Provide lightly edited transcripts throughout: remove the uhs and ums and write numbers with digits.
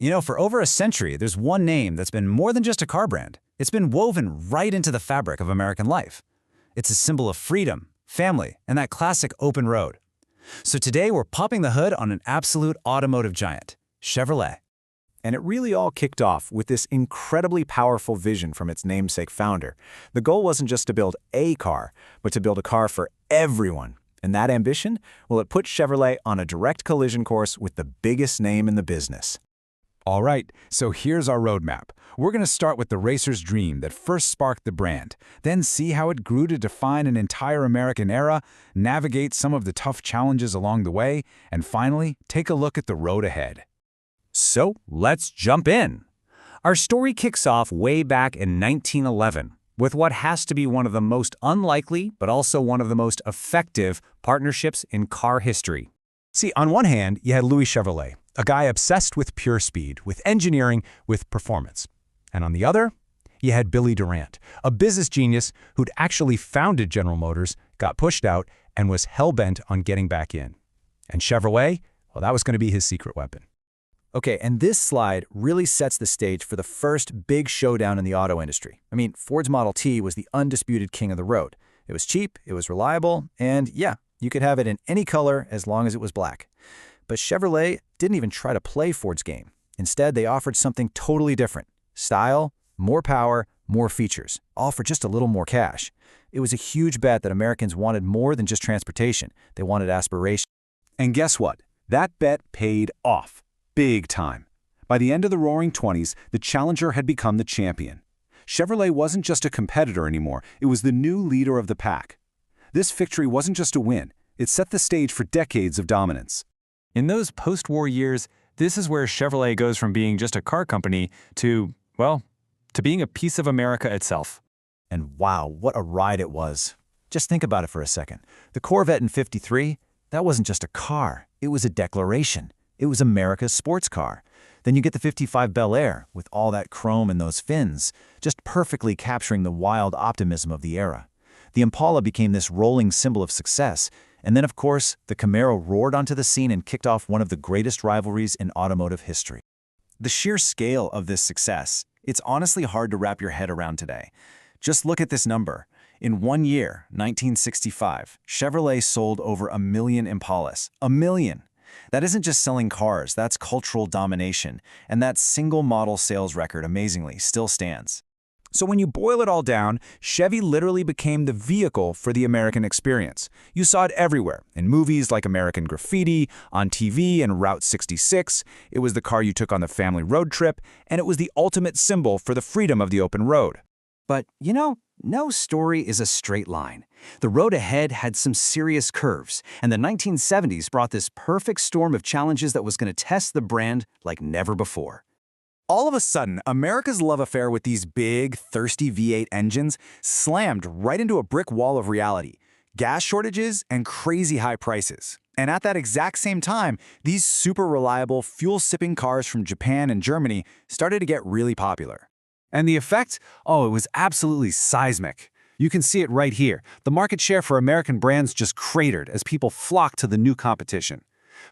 For over a century, there's one name that's been more than just a car brand. It's been woven right into the fabric of American life. It's a symbol of freedom, family, and that classic open road. So today we're popping the hood on an absolute automotive giant, Chevrolet. And it really all kicked off with this incredibly powerful vision from its namesake founder. The goal wasn't just to build a car, but to build a car for everyone. And that ambition? Well, it put Chevrolet on a direct collision course with the biggest name in the business. All right, so here's our roadmap. We're going to start with the racer's dream that first sparked the brand, then see how it grew to define an entire American era, navigate some of the tough challenges along the way, and finally, take a look at the road ahead. So let's jump in. Our story kicks off way back in 1911 with what has to be one of the most unlikely, but also one of the most effective partnerships in car history. See, on one hand, you had Louis Chevrolet, a guy obsessed with pure speed, with engineering, with performance. And on the other, you had Billy Durant, a business genius who'd actually founded General Motors, got pushed out, and was hell-bent on getting back in. And Chevrolet, well, that was going to be his secret weapon. Okay, and this slide really sets the stage for the first big showdown in the auto industry. I mean, Ford's Model T was the undisputed king of the road. It was cheap, it was reliable, and yeah, you could have it in any color as long as it was black. But Chevrolet didn't even try to play Ford's game. Instead, they offered something totally different. Style, more power, more features, all for just a little more cash. It was a huge bet that Americans wanted more than just transportation. They wanted aspiration. And guess what? That bet paid off. Big time. By the end of the Roaring '20s, the Challenger had become the champion. Chevrolet wasn't just a competitor anymore, it was the new leader of the pack. This victory wasn't just a win, it set the stage for decades of dominance. In those post-war years, this is where Chevrolet goes from being just a car company to, well, to being a piece of America itself. And wow, what a ride it was. Just think about it for a second. The Corvette in '53, that wasn't just a car, it was a declaration. It was America's sports car. Then you get the '55 Bel Air with all that chrome and those fins, just perfectly capturing the wild optimism of the era. The Impala became this rolling symbol of success. And then, of course, the Camaro roared onto the scene and kicked off one of the greatest rivalries in automotive history. The sheer scale of this success, it's honestly hard to wrap your head around today. Just look at this number. In 1 year, 1965, Chevrolet sold over 1 million Impalas. 1 million! That isn't just selling cars, that's cultural domination. And that single model sales record, amazingly, still stands. So when you boil it all down, Chevy literally became the vehicle for the American experience. You saw it everywhere, in movies like American Graffiti, on TV and Route 66. It was the car you took on the family road trip, and it was the ultimate symbol for the freedom of the open road. But, no story is a straight line. The road ahead had some serious curves, and the 1970s brought this perfect storm of challenges that was going to test the brand like never before. All of a sudden, America's love affair with these big, thirsty V8 engines slammed right into a brick wall of reality. Gas shortages and crazy high prices. And at that exact same time, these super reliable, fuel-sipping cars from Japan and Germany started to get really popular. And the effect? Oh, it was absolutely seismic. You can see it right here. The market share for American brands just cratered as people flocked to the new competition.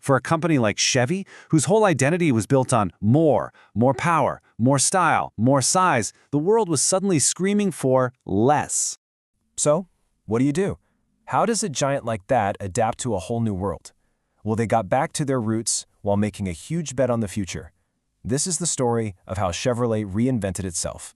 For a company like Chevy, whose whole identity was built on more power, more style, more size, the world was suddenly screaming for less. So, what do? How does a giant like that adapt to a whole new world? Well, they got back to their roots while making a huge bet on the future. This is the story of how Chevrolet reinvented itself.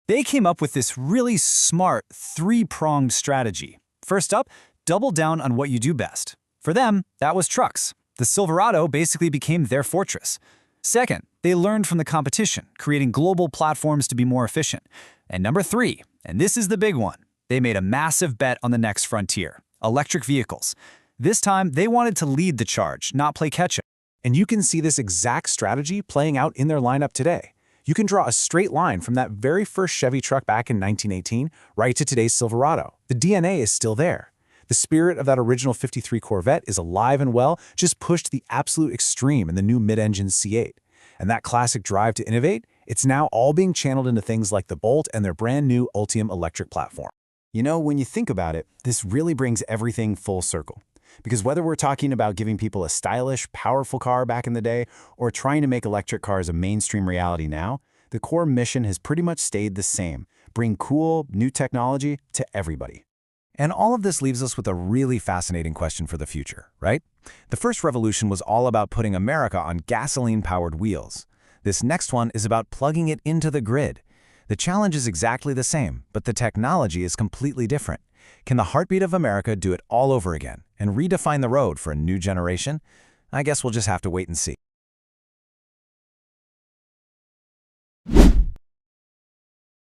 They came up with this really smart, three-pronged strategy. First up, double down on what you do best. For them, that was trucks. The Silverado basically became their fortress. Second, they learned from the competition, creating global platforms to be more efficient. And number 3, and this is the big one, they made a massive bet on the next frontier, electric vehicles. This time, they wanted to lead the charge, not play catch-up. And you can see this exact strategy playing out in their lineup today. You can draw a straight line from that very first Chevy truck back in 1918 right to today's Silverado. The DNA is still there. The spirit of that original '53 Corvette is alive and well, just pushed to the absolute extreme in the new mid-engine C8. And that classic drive to innovate, it's now all being channeled into things like the Bolt and their brand new Ultium electric platform. When you think about it, this really brings everything full circle. Because whether we're talking about giving people a stylish, powerful car back in the day, or trying to make electric cars a mainstream reality now, the core mission has pretty much stayed the same: bring cool, new technology to everybody. And all of this leaves us with a really fascinating question for the future, right? The first revolution was all about putting America on gasoline-powered wheels. This next one is about plugging it into the grid. The challenge is exactly the same, but the technology is completely different. Can the heartbeat of America do it all over again and redefine the road for a new generation? I guess we'll just have to wait and see.